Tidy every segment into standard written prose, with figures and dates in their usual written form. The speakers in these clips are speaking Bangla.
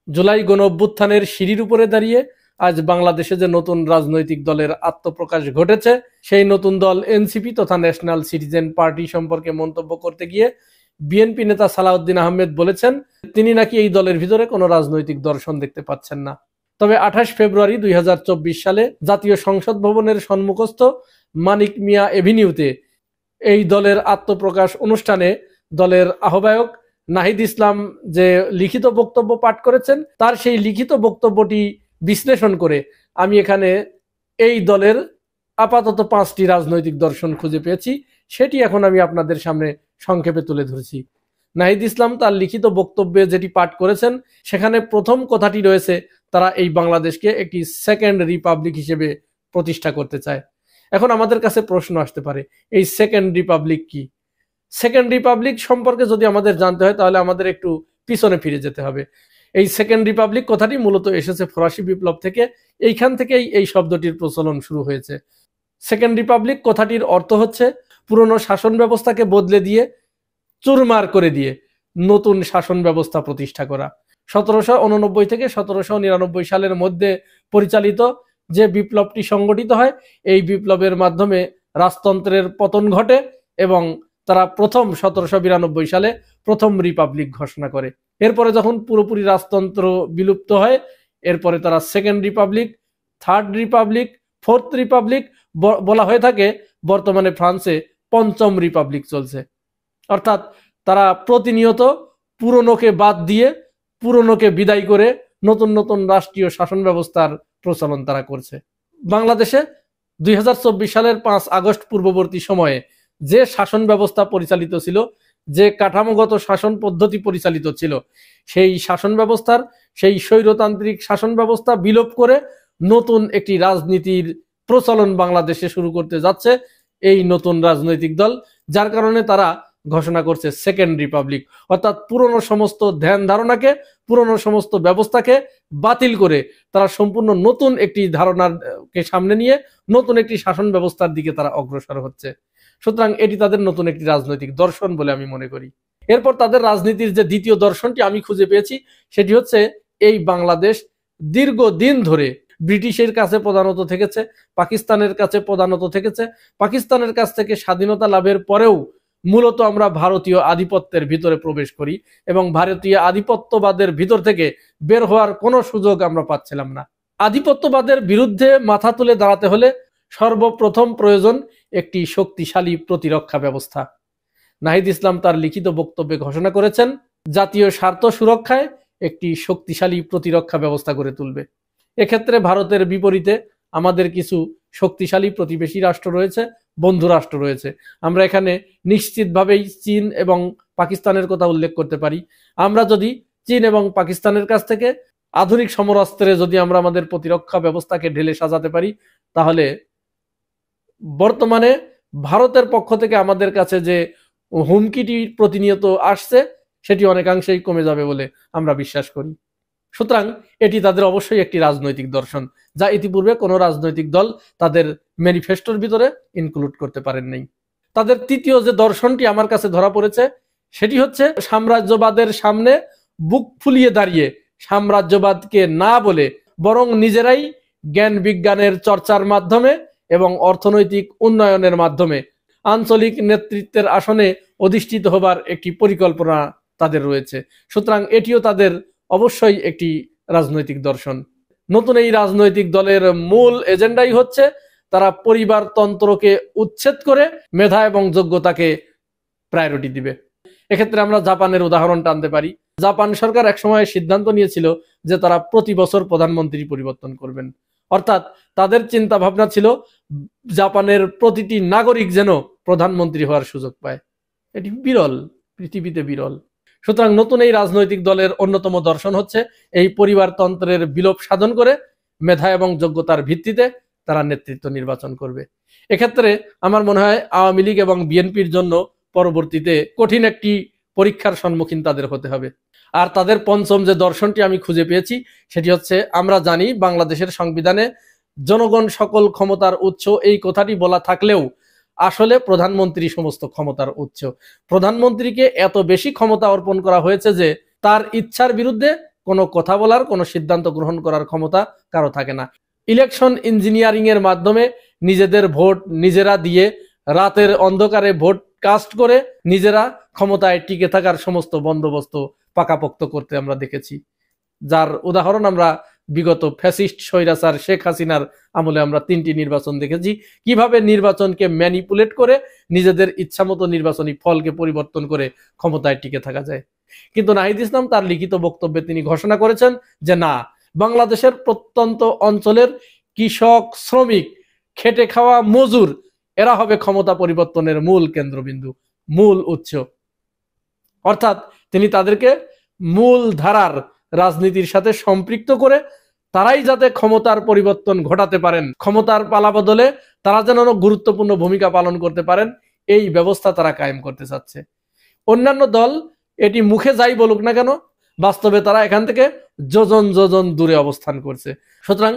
জুলাই গণ অভ্যুত্থানের সিঁড়ির উপরে দাঁড়িয়ে আজ বাংলাদেশে যে নতুন রাজনৈতিক দলের আত্মপ্রকাশ ঘটেছে, সেই নতুন দল এনসিপি তথা ন্যাশনাল সিটিজেন পার্টি সম্পর্কে মন্তব্য করতে গিয়ে বিএনপি নেতা সালাউদ্দিন আহমেদ বলেছেন তিনি নাকি এই দলের ভিতরে কোনো রাজনৈতিক দর্শন দেখতে পাচ্ছেন না। তবে 28 ফেব্রুয়ারি 2024 সালে জাতীয় সংসদ ভবনের সম্মুখস্থ মানিক মিয়া এভিনিউতে এই দলের আত্মপ্রকাশ অনুষ্ঠানে দলের আহ্বায়ক নাহিদ ইসলাম যে লিখিত বক্তব্য পাঠ করেছেন, তার সেই লিখিত বক্তব্যটি বিশ্লেষণ করে আমি এখানে এই দলের আপাতত 5টি রাজনৈতিক দর্শন খুঁজে পেয়েছি, সেটি এখন আমি আপনাদের সামনে সংক্ষেপে তুলে ধরেছি। নাহিদ ইসলাম তার লিখিত বক্তব্যে যেটি পাঠ করেছেন, সেখানে প্রথম কথাটি রয়েছে তারা এই বাংলাদেশকে একটি সেকেন্ড রিপাবলিক হিসেবে প্রতিষ্ঠা করতে চায়। এখন আমাদের কাছে প্রশ্ন আসতে পারে, এই সেকেন্ড রিপাবলিক কি? সেকেন্ড রিপাবলিক সম্পর্কে যদি আমাদের জানতে হয় তাহলে আমাদের একটু পিছনে ফিরে যেতে হবে। এই সেকেন্ড রিপাবলিক কথাটি মূলত এসেছে ফরাসি বিপ্লব থেকে, এইখান থেকেই এই শব্দটির প্রচলন শুরু হয়েছে। সেকেন্ড রিপাবলিক কথাটির অর্থ হচ্ছে পুরনো শাসন ব্যবস্থাকে বদলে দিয়ে, চুরমার করে দিয়ে নতুন শাসন ব্যবস্থা প্রতিষ্ঠা করা। 1789 থেকে 1799 সালের মধ্যে পরিচালিত যে বিপ্লবটি সংগঠিত হয়, এই বিপ্লবের মাধ্যমে রাজতন্ত্রের পতন ঘটে এবং তারা প্রথম 1792 সালে প্রথম রিপাবলিক ঘোষণা করে। এরপরে যখন পুরোপুরি রাজতন্ত্র বিলুপ্ত হয়, এরপরে তারা second Republic, third Republic, fourth Republic বলা হয়ে থাকে। বর্তমানে ফ্রান্সে পঞ্চম রিপাবলিক চলছে। অর্থাৎ তারা প্রতিনিয়ত পুরনোকে বাদ দিয়ে, পুরনোকে বিদায় করে নতুন নতুন রাষ্ট্রীয় শাসন ব্যবস্থার প্রচলন তারা করছে। বাংলাদেশে 2024 সালের 5 আগস্ট পূর্ববর্তী সময়ে যে শাসন ব্যবস্থা পরিচালিত ছিল, যে কাঠামোগত শাসন পদ্ধতি পরিচালিত ছিল, সেই শাসন ব্যবস্থার, সেই স্বৈরতান্ত্রিক শাসন ব্যবস্থা বিলোপ করে নতুন একটি রাজনীতির প্রচলন বাংলাদেশে শুরু করতে যাচ্ছে এই নতুন রাজনৈতিক দল, যার কারণে তারা ঘোষণা করছে সেকেন্ড রিপাবলিক। অর্থাৎ পুরনো সমস্ত ধ্যান ধারণাকে, পুরনো সমস্ত ব্যবস্থাকে বাতিল করে তারা সম্পূর্ণ নতুন একটি ধারণাকে সামনে নিয়ে নতুন একটি শাসন ব্যবস্থার দিকে তারা অগ্রসর হচ্ছে। সুতরাং এটি তাদের নতুন একটি রাজনৈতিক দর্শন বলে আমি মনে করি। এরপর তাদের রাজনীতির যে দ্বিতীয় দর্শনটি আমি খুঁজে পেয়েছি, সেটি হচ্ছে এই বাংলাদেশ দীর্ঘদিন ধরে ব্রিটিশের কাছে প্রধানত থেকেছে, পাকিস্তানের কাছে প্রধানত থেকেছে। পাকিস্তানের কাছ থেকে স্বাধীনতা লাভের পরেও মূলত আমরা ভারতীয় আধিপত্যের ভিতরে প্রবেশ করি এবং ভারতীয় আধিপত্যবাদের ভিতর থেকে বের হওয়ার কোনো সুযোগ আমরা পাচ্ছিলাম না। আধিপত্যবাদের বিরুদ্ধে মাথা তুলে দাঁড়াতে হলে সর্বপ্রথম প্রয়োজন একটি শক্তিশালী প্রতিরক্ষা ব্যবস্থা। নাহিদ ইসলাম তার লিখিত বক্তব্যে ঘোষণা করেছেন জাতীয় স্বার্থ সুরক্ষায় একটি শক্তিশালী প্রতিরক্ষা ব্যবস্থা গড়ে তুলবে। এক্ষেত্রে ভারতের বিপরীতে আমাদের কিছু শক্তিশালী প্রতিবেশী রাষ্ট্র রয়েছে, বন্ধু রাষ্ট্র রয়েছে। আমরা এখানে নিশ্চিতভাবেই চীন এবং পাকিস্তানের কথা উল্লেখ করতে পারি। আমরা যদি চীন এবং পাকিস্তানের কাছ থেকে আধুনিক সমরাস্ত্রে যদি আমরা আমাদের প্রতিরক্ষা ব্যবস্থাকে ঢেলে সাজাতে পারি, তাহলে বর্তমানে ভারতের পক্ষ থেকে আমাদের কাছে যে হুমকিটি প্রতিনিয়ত আসছে, সেটি অনেকাংশেই কমে যাবে বলে আমরা বিশ্বাস করি। সুতরাং এটি তাদের অবশ্যই একটি রাজনৈতিক দর্শন, যা ইতিপূর্বে কোনো রাজনৈতিক দল তাদের ম্যানিফেস্টোর ভিতরে ইনক্লুড করতে পারেন নাই। তাদের তৃতীয় যে দর্শনটি আমার কাছে ধরা পড়েছে, সেটি হচ্ছে সাম্রাজ্যবাদের সামনে বুক ফুলিয়ে দাঁড়িয়ে সাম্রাজ্যবাদকে না বলে বরং নিজেরাই জ্ঞান বিজ্ঞানের চর্চার মাধ্যমে এবং অর্থনৈতিক উন্নয়নের মাধ্যমে আঞ্চলিক নেতৃত্বের আসনে অধিষ্ঠিত হবার একটি পরিকল্পনা তাদের রয়েছে। সুতরাং এটিও তাদের অবশ্যই একটি রাজনৈতিক দর্শন। নতুন এই রাজনৈতিক দলের মূল এজেন্ডাই হচ্ছে তারা পরিবারতন্ত্রকে উচ্ছেদ করে মেধা এবং যোগ্যতাকে প্রায়োরিটি দিবে। এক্ষেত্রে আমরা জাপানের উদাহরণ টানতে পারি। জাপান সরকার একসময় সিদ্ধান্ত নিয়েছিল যে তারা প্রতি বছর প্রধানমন্ত্রী পরিবর্তন করবেন। অর্থাৎ তাদের চিন্তা ভাবনা ছিল জাপানের প্রতিটি নাগরিক যেন প্রধানমন্ত্রী হওয়ার সুযোগ পায়। এটি বিরল, পৃথিবীতে বিরল। সুতরাং নতুন এই রাজনৈতিক দলের অন্যতম দর্শন হচ্ছে এই পরিবারতন্ত্রের বিলোপ সাধন করে মেধা এবং যোগ্যতার ভিত্তিতে তারা নেতৃত্ব নির্বাচন করবে। এক্ষেত্রে আমার মনে হয় আওয়ামী লীগ এবং বিএনপির জন্য পরবর্তীতে কঠিন একটি পরীক্ষার সম্মুখীন তাদের হতে হবে। আর তাদের পঞ্চম যে দর্শনটি আমি খুঁজে পেয়েছি, সেটি হচ্ছে আমরা জানি বাংলাদেশের সংবিধানে জনগণ সকল ক্ষমতার উৎস, এই কথাটি বলা থাকলেও আসলে প্রধানমন্ত্রী সমস্ত ক্ষমতার উৎস। প্রধানমন্ত্রীকে এত বেশি ক্ষমতা অর্পণ করা হয়েছে যে তার ইচ্ছার বিরুদ্ধে কোনো কথা বলার, কোনো সিদ্ধান্ত গ্রহণ করার ক্ষমতা কারো থাকে না। ইলেকশন ইঞ্জিনিয়ারিং এর মাধ্যমে নিজেদের ভোট নিজেরা দিয়ে রাতের অন্ধকারে ভোট কাস্ট করে নিজেরা ক্ষমতায় টিকে থাকার সমস্ত বন্দোবস্ত পাকাপোক্ত করতে আমরা দেখেছি, যার উদাহরণ আমরা বিগত ফ্যাসিস্ট স্বৈরাচার শেখ হাসিনার আমলে আমরা 3টি নির্বাচন দেখেছি, কিভাবে নির্বাচনকে ম্যানিপুলেট করে নিজেদের ইচ্ছামতো নির্বাচনী ফলকে পরিবর্তন করে ক্ষমতায় টিকে থাকা যায়। কিন্তু নাহিদ ইসলাম তার লিখিত বক্তব্যে তিনি ঘোষণা করেছেন যে না, বাংলাদেশের প্রত্যন্ত অঞ্চলের কৃষক, শ্রমিক, খেটে খাওয়া মজুর এরা হবে ক্ষমতা পরিবর্তনের মূল কেন্দ্রবিন্দু, মূল উৎস। অর্থাৎ তিনি তাদেরকে মূল ধারার রাজনীতির সাথে সম্পৃক্ত করে তারাই যাতে ক্ষমতার পরিবর্তন ঘটাতে পারেন, ক্ষমতার পালাবদলে তারা যেন গুরুত্বপূর্ণ ভূমিকা পালন করতে পারেন, এই ব্যবস্থা তারা কায়েম করতে চাচ্ছে। অন্যান্য দল এটি মুখে যাই বলুক না কেন, বাস্তবে তারা এখান থেকে যোজন যোজন দূরে অবস্থান করছে। সুতরাং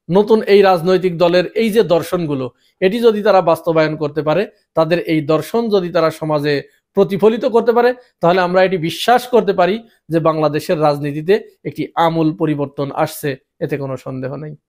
নতুন এই রাজনৈতিক দলের এই যে দর্শনগুলো, এটি যদি তারা বাস্তবায়ন করতে পারে, তাদের এই দর্শন যদি তারা সমাজে প্রতিফলিত করতে পারে, তাহলে আমরা এটি বিশ্বাস করতে পারি যে বাংলাদেশের রাজনীতিতে একটি আমূল পরিবর্তন আসছে, এতে কোনো সন্দেহ নেই।